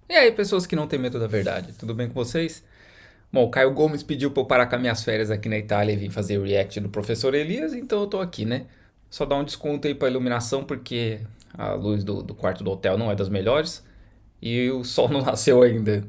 E aí, pessoas que não têm medo da verdade, tudo bem com vocês? Bom, o Caio Gomes pediu pra eu parar com as minhas férias aqui na Itália e vir fazer o react do Professor Elias, então eu tô aqui, né? Só dá um desconto aí pra iluminação, porque a luz do quarto do hotel não é das melhores e o sol não nasceu ainda.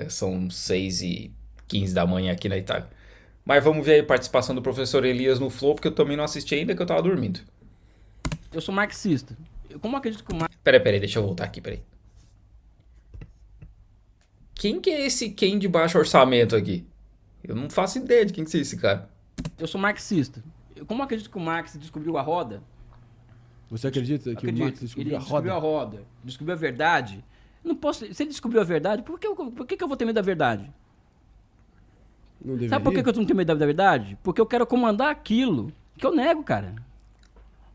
São 6h15 da manhã aqui na Itália. Mas vamos ver aí a participação do Professor Elias no Flow, porque eu também não assisti ainda, que eu tava dormindo. Eu sou marxista. Como acredito que o Marx... Peraí, deixa eu voltar aqui, peraí. Quem que é esse Ken de baixo orçamento aqui? Eu não faço ideia de quem que é esse cara. Eu sou marxista. Como acredito que o Marx descobriu a roda? Você acredita que o Marx descobriu a roda? Descobriu a roda. Descobriu a verdade. Não posso... Se ele descobriu a verdade, por que eu vou ter medo da verdade? Não deveria? Sabe por que eu não tenho medo da verdade? Porque eu quero comandar aquilo que eu nego, cara.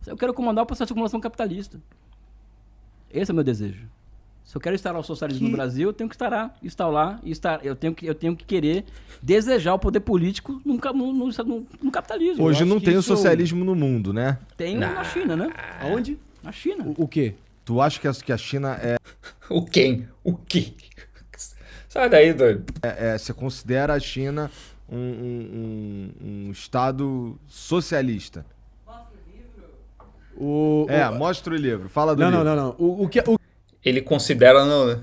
Eu quero comandar o processo de acumulação capitalista. Esse é o meu desejo. Se eu quero instaurar o socialismo no Brasil, eu tenho que eu tenho que querer desejar o poder político no capitalismo. Hoje não tem o isso- socialismo no mundo, né? Tem na China, né? Aonde? Na China. O quê? Tu acha que a China O Ken? O quê? Sai daí, doido. você considera a China um estado socialista? Mostra o livro. Fala do livro. Não. Ele considera não, né?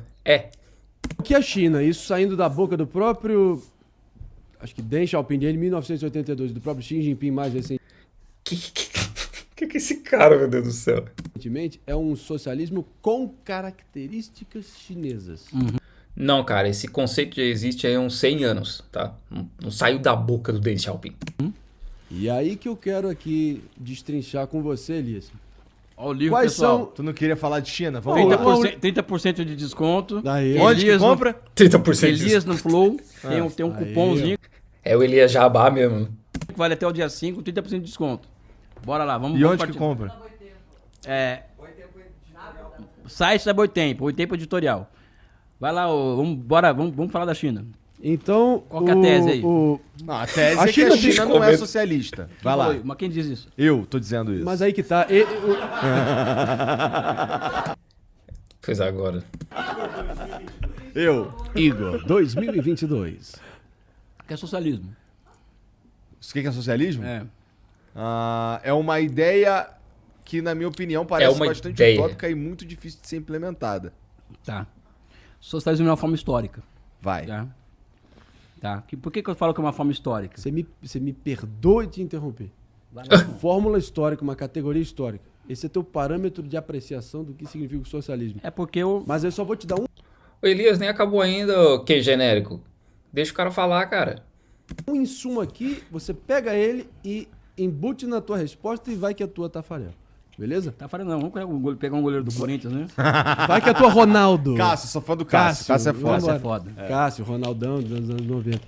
O que a China, isso saindo da boca do próprio, acho que Deng Xiaoping, em 1982, do próprio Xi Jinping mais Que é esse cara, meu Deus do céu? recentemente, é um socialismo com características chinesas. Não, cara, esse conceito já existe aí há uns 100 anos, tá? Não saiu da boca do Deng Xiaoping. E aí que eu quero aqui destrinchar com você, Elias. Olha o livro, Quais pessoal. são... Tu não queria falar de China? Vamos lá. 30% de desconto. Daí. Onde que Elias no- compra? 30% Elias disso. no Flow. Tem um Aí, cupomzinho É o Elias Jabá mesmo. que vale até o dia 5, 30% de desconto. Bora lá, vamos E vamos onde que partir. compra? Site da Boitempo Editorial. Vai lá, vamos falar da China. Então, Qual que é a tese aí? Não, a tese A é que China a China não é descobre- socialista. Vai lá. Mas quem diz isso? Eu tô dizendo isso. Mas aí que tá. Fez agora. Eu. Igor, 2022. Que é socialismo. O que é socialismo? É. É uma ideia que, na minha opinião, parece uma bastante ideia. utópica e muito difícil de ser implementada. Tá. Socialismo é uma forma histórica. Vai. Tá. Por que eu falo que é uma forma histórica? Você me perdoe de interromper. Fórmula histórica, uma categoria histórica. Esse é teu parâmetro de apreciação do que significa o socialismo. É porque eu. Mas eu só vou te dar O Elias nem acabou ainda, o que genérico? Deixa o cara falar, cara. um insumo aqui, você pega ele e embute na tua resposta e vai que a tua tá falhando. Beleza? Tá falando, não. Vamos pegar um goleiro do Corinthians, né? Vai que a tua Ronaldo. Cássio, sou fã do Cássio. Cássio é foda. Cássio é vambora. foda. Cássio, Ronaldão dos anos 90.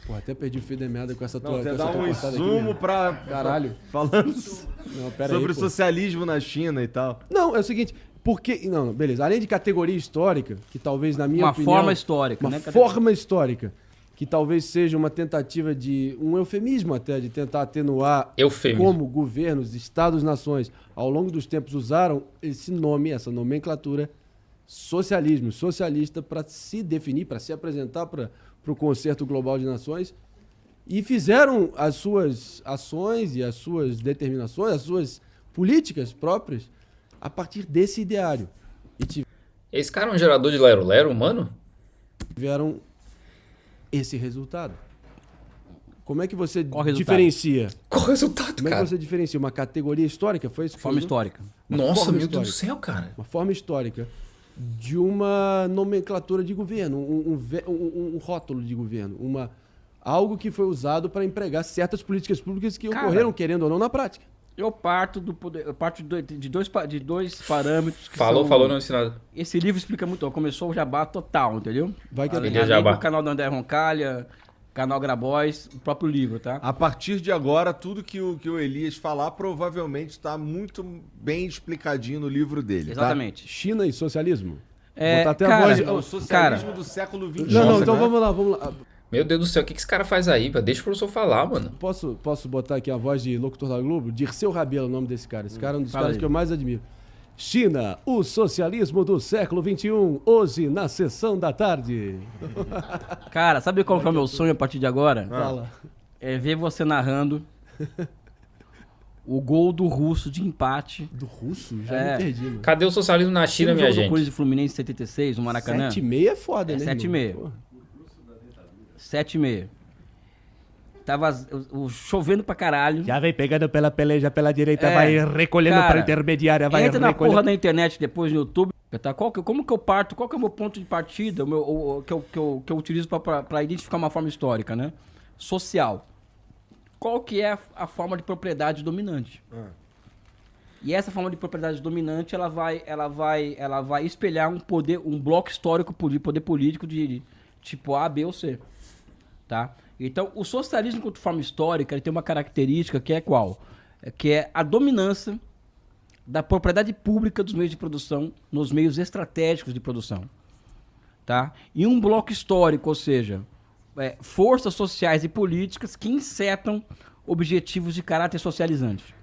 Pô, até perdi o fio da meada com essa tua. Não, você com dá essa tua um cortada aqui insumo mesmo. pra... Caralho. Falando Não, pera sobre aí, o pô. socialismo na China e tal. Não, é o seguinte, porque... Não, beleza. Além de categoria histórica, que talvez na minha Uma opinião... forma histórica, Uma né? forma histórica, que talvez seja uma tentativa de... Um eufemismo até, de tentar atenuar Eufemismo. como governos, estados-nações, ao longo dos tempos usaram esse nome, essa nomenclatura, socialismo, socialista, para se definir, para se apresentar para o concerto global de nações, e fizeram as suas ações e as suas determinações, as suas políticas próprias, a partir desse ideário. E Esse cara é um gerador de lero-lero, mano? tiveram esse resultado. Como é que você Qual o resultado? diferencia? Qual o resultado, Como é que cara? você diferencia uma categoria histórica? Foi isso que você Forma usou? histórica. Nossa, forma meu Deus do histórica. céu, cara. Uma forma histórica de uma nomenclatura de governo, um rótulo de governo, algo que foi usado para empregar certas políticas públicas que Cara, ocorreram, querendo ou não, na prática. Eu parto do poder. Eu parto de dois parâmetros que Falou, são... não ensinou nada. Esse livro explica muito. Ó, começou o jabá total, entendeu? Vai que Além Ele é jabá. do canal do André Roncalha, canal Grabois, o próprio livro, tá? A partir de agora, tudo que o Elias falar provavelmente está muito bem explicadinho no livro dele, tá? Exatamente. China e socialismo? É, Botar até a cara, voz... Não, o socialismo do século XXI. Não, então né? vamos lá. Meu Deus do céu, o que esse cara faz aí? Pô? Deixa o professor falar, mano. Posso botar aqui a voz de locutor da Globo? Dirceu Rabelo é o nome desse cara. Esse cara é um dos Fala caras aí. que eu mais admiro. China, o socialismo do século XXI, hoje na sessão da tarde. Cara, sabe qual que é o meu sonho a partir de agora? Fala. É ver você narrando o gol do Russo de empate. Do russo? Já É. me perdi, mano. Cadê o socialismo na China, Tem um minha jogo do gente? Corinthians e Fluminense em 76, no Maracanã. 7,5 é foda, É, né? 7,5. irmão? 7,5. Tava chovendo pra caralho. Já vem pegando pela peleja pela direita, É, vai recolhendo cara, pra intermediária, vai Entra na recolhendo. porra da internet depois no YouTube. Tá? Como que eu parto? Qual que é o meu ponto de partida? Que eu utilizo pra identificar uma forma histórica, né? Social. Qual que é a forma de propriedade dominante? E essa forma de propriedade dominante, ela vai espelhar um bloco histórico de poder político de tipo A, B ou C. Tá? Então, o socialismo como forma histórica, ele tem uma característica que é qual? Que é a dominância da propriedade pública dos meios de produção nos meios estratégicos de produção. Tá? E um bloco histórico, ou seja, forças sociais e políticas que insetam objetivos de caráter socializante.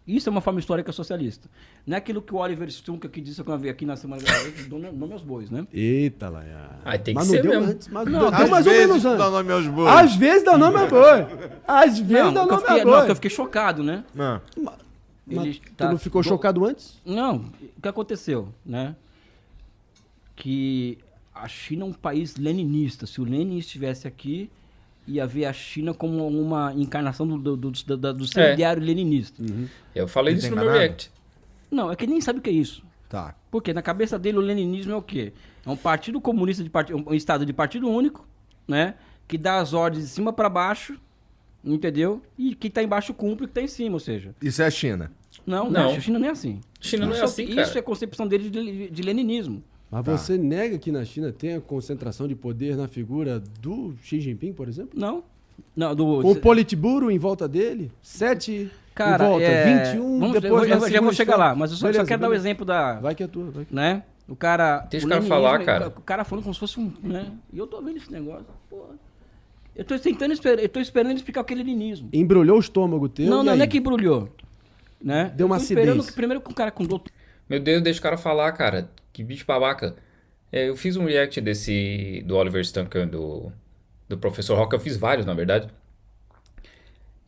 Isso é uma forma histórica socialista. Não é aquilo que o Oliver Stunk aqui disse quando eu vi aqui na semana do nome aos bois, né? Eita, Laia. Ah, tem que Mas ser não deu mesmo. antes, mas Não, deu Às mais ou vezes menos dá antes. nome aos bois. Às vezes dá nome a boi. Às vezes dá que eu nome fiquei, a não, boi. que eu fiquei chocado, né? Não. Mas Ele tu não ficou chocado antes? Não, o que aconteceu, né? Que a China é um país leninista. Se o Lenin estivesse aqui, ia ver a China como uma encarnação do seu ideário leninista. Eu falei Não disso tem no meu enganado? react. Não, é que ele nem sabe o que é isso. Tá. Porque na cabeça dele o leninismo é o quê? É um partido comunista, um estado de partido único, né? Que dá as ordens de cima para baixo, entendeu? E quem tá embaixo cumpre o que tá em cima, ou seja... Isso é a China. Não, Não. a China não é assim. China não é Isso- assim, cara. Isso é a concepção dele de leninismo. Mas Tá. você nega que na China tem a concentração de poder na figura do Xi Jinping, por exemplo? Não. Não, do... Com o Politburo em volta dele? 7 Cara, em volta, 21 eu depois já na vou segunda chegar esfera. lá, mas eu só Beleza, quero dar o beleza. exemplo da... Vai que é tua, vai que... Né? O cara... Deixa o o cara leninismo, falar, cara. O cara falando como se fosse um... Né? E eu tô vendo esse negócio, porra. Eu tô esperando ele explicar o que é leninismo. Embrulhou o estômago teu Não, e não aí? é que embrulhou. Né? Deu uma Eu tô esperando acidez. que primeiro que um cara com doutor... Meu Deus, deixa o cara falar, cara. Que bicho babaca. Eu fiz um react do Oliver Stunken, do Professor Rock. Eu fiz vários, na verdade.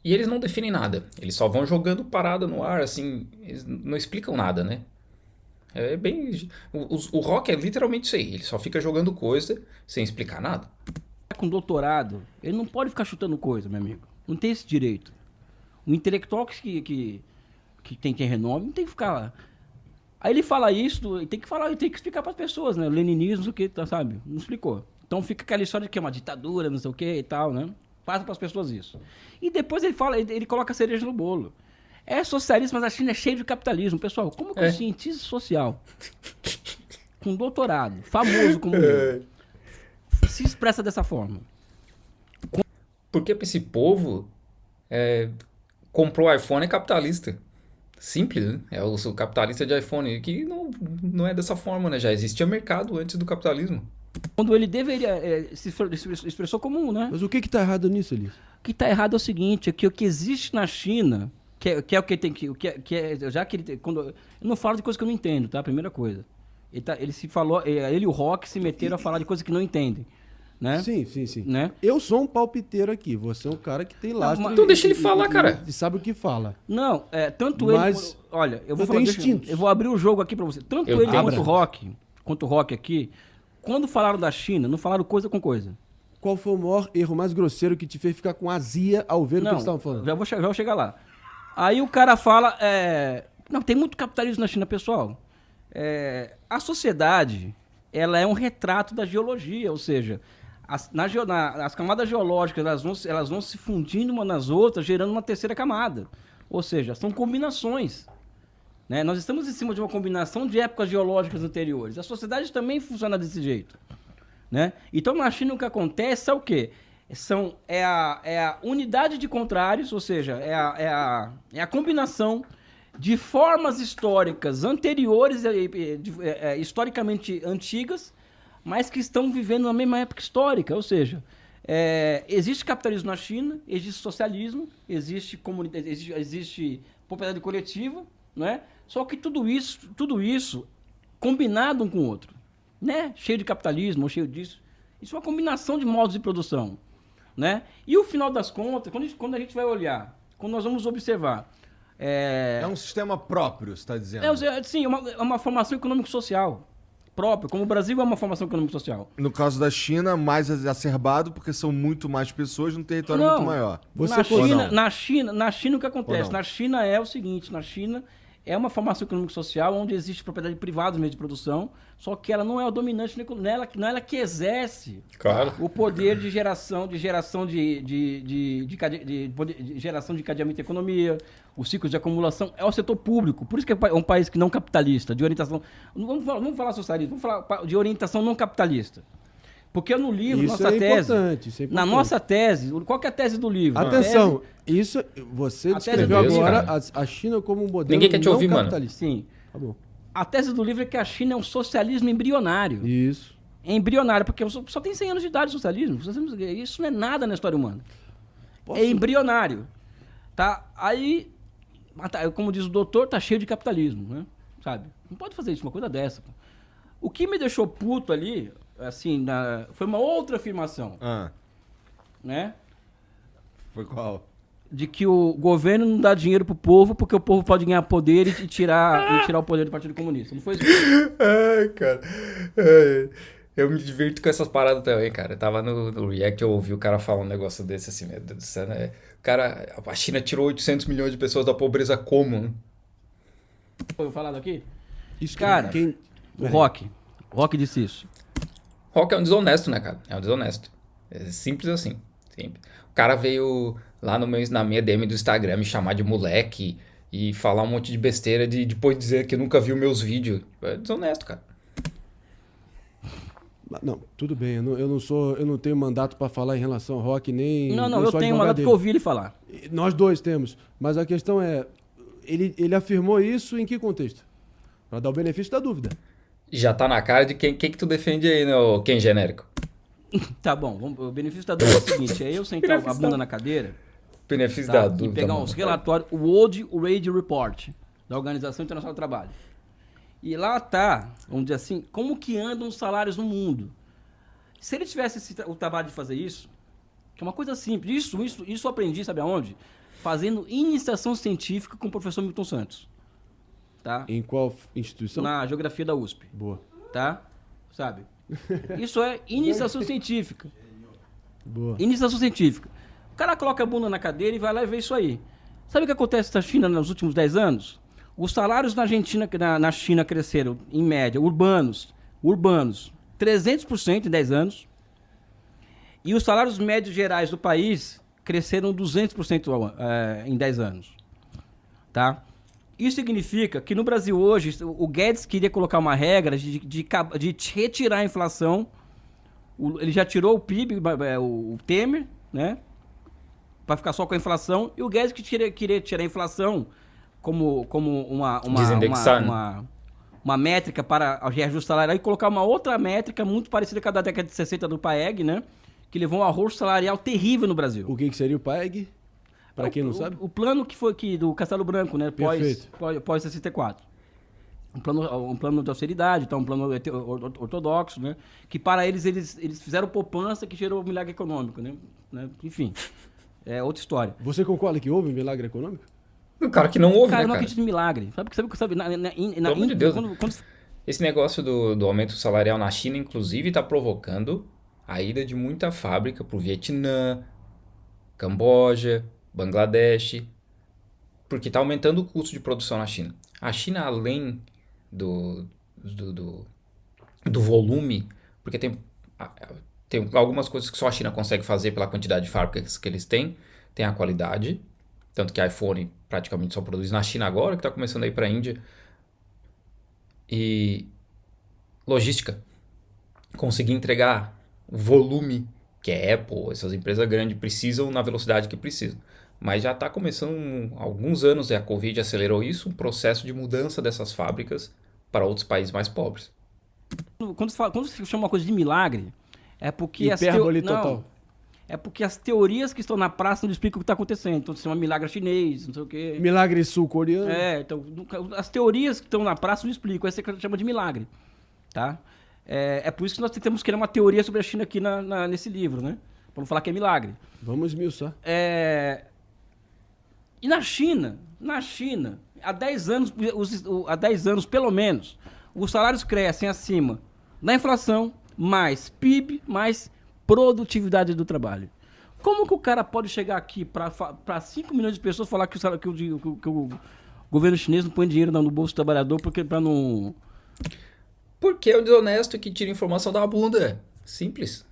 E eles não definem nada. Eles só vão jogando parada no ar, assim. Eles não explicam nada, né? É bem... O Rock é literalmente isso aí. Ele só fica jogando coisa sem explicar nada. com doutorado, ele não pode ficar chutando coisa, meu amigo. Não tem esse direito. O intelectual que tem renome não tem que ficar lá. Aí ele fala isso, e tem que falar, tem que explicar para as pessoas, né? O leninismo, o que, sabe? Não explicou. Então fica aquela história de que é uma ditadura, não sei o que e tal, né? Passa para as pessoas isso. E depois ele coloca a cereja no bolo. É socialismo, mas a China é cheia de capitalismo. Pessoal, como que um cientista social com doutorado, famoso como eu, se expressa dessa forma? Porque pra esse povo, comprou iPhone é capitalista. Simples, né? É o capitalista de iPhone, que não é dessa forma, né? Já existia mercado antes do capitalismo. Quando ele deveria se expressou como né? Mas o que tá errado nisso, Elias? O que está errado é o seguinte, é que o que existe na China, que é o que tem que... já que ele... eu não falo de coisa que eu não entendo, tá? Primeira coisa. Ele e o Rock se meteram a falar de coisas que não entendem. Né? Sim. Né? Eu sou um palpiteiro aqui, você é um cara que tem lastro. Então deixa ele falar, cara. E sabe o que fala. Não, tanto Mas ele... Olha, eu vou eu falar... tenho instintos. Eu vou abrir o jogo aqui pra você. Tanto Eu ele tenho. quanto o Rock aqui, quando falaram da China, não falaram coisa com coisa. Qual foi o maior erro mais grosseiro que te fez ficar com azia ao ver o que eles estavam falando? Já vou chegar lá. Aí o cara fala... Não, tem muito capitalismo na China, pessoal. A sociedade, ela é um retrato da geologia, ou seja, as camadas geológicas elas vão se fundindo umas nas outras, gerando uma terceira camada. Ou seja, são combinações. Né? Nós estamos em cima de uma combinação de épocas geológicas anteriores. A sociedade também funciona desse jeito. Né? Então, na China, o que acontece é o quê? É a unidade de contrários, ou seja, é a combinação de formas históricas anteriores, historicamente antigas, mas que estão vivendo na mesma época histórica. Ou seja, existe capitalismo na China, existe socialismo, existe propriedade coletiva, né? Só que tudo isso combinado um com o outro, né? Cheio de capitalismo, cheio disso. Isso é uma combinação de modos de produção, né? E o final das contas, quando a gente vai olhar, quando nós vamos observar... É um sistema próprio, você está dizendo? Sim, é uma formação econômico-social própria, como o Brasil é uma formação econômico-social. No caso da China, mais exacerbado, porque são muito mais pessoas num território Não. muito maior. Na China o que acontece? não? Na China é o seguinte, na China é uma formação econômico-social onde existe propriedade privada no meio de produção, só que ela não é o dominante, não é ela que exerce Claro. o poder de geração de geração de encadeamento da economia, os ciclos de acumulação, é o setor público. Por isso que é um país que não capitalista, de orientação... Vamos falar socialismo, vamos falar de orientação não capitalista. Porque no livro, Isso nossa é tese... importante, isso é Na importante. nossa tese, qual que é a tese do livro? Atenção, isso você A tese descreveu do livro, agora cara. a China como um modelo Ninguém quer te não ouvir, mano. capitalista. Sim. Tá bom. A tese do livro é que a China é um socialismo embrionário. Isso. É embrionário, porque só tem 100 anos de idade o socialismo. Isso não é nada na história humana. É embrionário. Tá? Aí, como diz o doutor, tá cheio de capitalismo, né? Sabe? Não pode fazer isso, uma coisa dessa. Pô. O que me deixou puto ali, assim, foi uma outra afirmação, né? Foi qual? De que o governo não dá dinheiro pro povo porque o povo pode ganhar poder e tirar o poder do Partido Comunista. Não foi isso? Ai, cara. Ai, eu me divirto com essas paradas também, cara. Eu tava no React, eu ouvi o cara falar um negócio desse assim, meu Deus do céu, né? Cara, a China tirou 800 milhões de pessoas da pobreza como, né? Foi falado aqui? Isso Cara, o Rock disse isso. Rock é um desonesto, né, cara? É um desonesto. É simples assim. Simples. O cara veio lá na minha DM do Instagram me chamar de moleque e falar um monte de besteira depois dizer que nunca viu meus vídeos. É desonesto, cara. Não, tudo bem, eu não tenho mandato para falar em relação ao rock, nem... Não, nem eu sou tenho uma advogado que eu dele. ouvi ele falar. Nós dois temos, mas a questão é, ele afirmou isso em que contexto? Para dar o benefício da dúvida. Já tá na cara de quem que tu defende aí, né, ô Ken genérico? Tá bom, o benefício da dúvida é o seguinte, é eu sentar a bunda na cadeira, Benefício tá, da e dúvida. pegar mano. uns relatórios, o World Wage Report, da Organização Internacional do Trabalho. E lá tá, vamos dizer assim, como que andam os salários no mundo. Se ele tivesse o trabalho de fazer isso, que é uma coisa simples, isso eu aprendi, sabe aonde? Fazendo iniciação científica com o professor Milton Santos. Tá? Em qual instituição? Na geografia da USP. Boa. Tá? Sabe? Isso é iniciação científica. Boa. Iniciação científica. O cara coloca a bunda na cadeira e vai lá e vê isso aí. Sabe o que acontece na China nos últimos 10 anos? Os salários na China cresceram, em média, urbanos, 300% em 10 anos. E os salários médios gerais do país cresceram 200% em 10 anos. Tá? Isso significa que no Brasil hoje, o Guedes queria colocar uma regra de retirar a inflação. Ele já tirou o PIB, o Temer, né? Para ficar só com a inflação. E o Guedes que queria tirar a inflação como Desindexar, uma métrica para reajuste salarial e colocar uma outra métrica muito parecida com a da década de 60 do PAEG, né? Que levou um arroz salarial terrível no Brasil. O que seria o PAEG? Para quem não sabe? O plano que foi aqui do Castelo Branco, né? Perfeito. Pós 64. Um plano de austeridade, então, um plano ortodoxo, né? Que para eles fizeram poupança que gerou um milagre econômico, né? Enfim, é outra história. Você concorda que houve um milagre econômico? O cara que não ouve, Cara, né, eu não cara? acredito em milagre. Sabe? Pelo amor de Deus. Esse negócio do aumento salarial na China, inclusive, está provocando a ida de muita fábrica para o Vietnã, Camboja, Bangladesh, porque está aumentando o custo de produção na China. A China, além do volume, porque tem algumas coisas que só a China consegue fazer pela quantidade de fábricas que eles têm, tem a qualidade, tanto que iPhone praticamente só produz na China agora, que está começando a ir para a Índia, e logística, conseguir entregar o volume que a Apple, essas empresas grandes precisam na velocidade que precisam. Mas já está começando há alguns anos, e a Covid acelerou isso, um processo de mudança dessas fábricas para outros países mais pobres. Quando você chama uma coisa de milagre, é porque... Hipérbole total. é porque as teorias que estão na praça não explicam o que está acontecendo. Então, se chama milagre chinês, não sei o quê. Milagre sul-coreano. Então, as teorias que estão na praça não explicam, aí você chama de milagre, tá? É por isso que nós tentamos criar uma teoria sobre a China aqui nesse livro, né? Para não falar que é milagre. Vamos esmiuçar. E na China, há 10 anos pelo menos, os salários crescem acima da inflação, mais PIB, mais produtividade do trabalho. Como que o cara pode chegar aqui para 5 milhões de pessoas falar que o governo chinês não põe dinheiro no bolso do trabalhador para não... Porque é o desonesto que tira informação da bunda. Simples.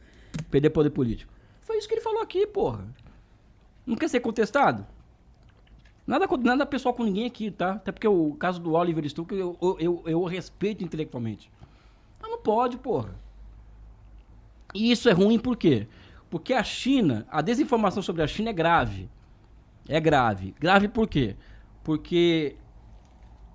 perder poder político? Foi isso que ele falou aqui, porra. Não quer ser contestado? Nada pessoal com ninguém aqui, tá? Até porque o caso do Oliver Stone eu respeito intelectualmente. Mas não pode, porra. E isso é ruim por quê? Porque a China, a desinformação sobre a China é grave. É grave. Grave por quê? Porque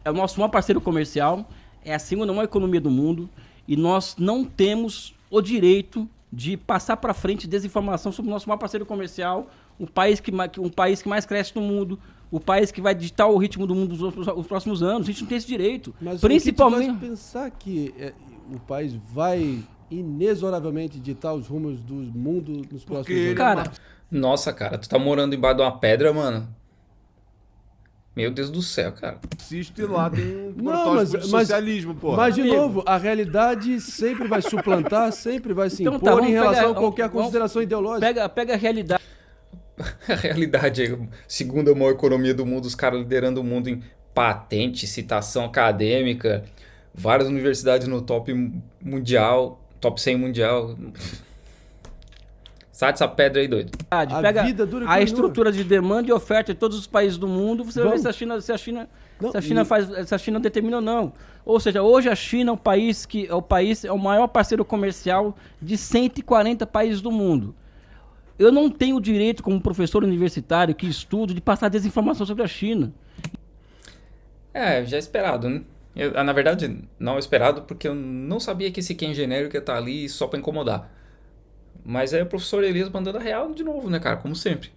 é o nosso maior parceiro comercial, é a segunda maior economia do mundo, e nós não temos o direito de passar para frente desinformação sobre o nosso maior parceiro comercial, um país que mais cresce no mundo, o país que vai ditar o ritmo do mundo os próximos anos. A gente não tem esse direito. Mas principalmente o que te faz pensar que o país vai inexoravelmente ditar os rumos do mundo nos próximos anos? Cara, Nossa, cara, tu tá morando embaixo de uma pedra, mano. Meu Deus do céu, cara. Existe lá, tem um Não, protótipo de socialismo, pô. Mas, de Amigo. novo, a realidade sempre vai suplantar, sempre vai se Então impor tá, vamos em relação pegar- a qualquer vamos- consideração ideológica. pega a realidade. A realidade é, segunda maior economia do mundo, os caras liderando o mundo em patente, citação acadêmica, várias universidades no top mundial, top 100 mundial. Sai dessa pedra aí, doido. A Pega vida dura e a continua. estrutura de demanda e oferta de todos os países do mundo, você vai ver Vamos. se Não, a China determina ou não. Ou seja, hoje a China é o maior parceiro comercial de 140 países do mundo. Eu não tenho o direito, como professor universitário que estudo, de passar desinformação sobre a China. É, já é esperado, né? Na verdade, não é esperado porque eu não sabia que esse Ken genérico ia estar ali só pra incomodar. Mas é o professor Elias mandando a real de novo, né, cara? Como sempre.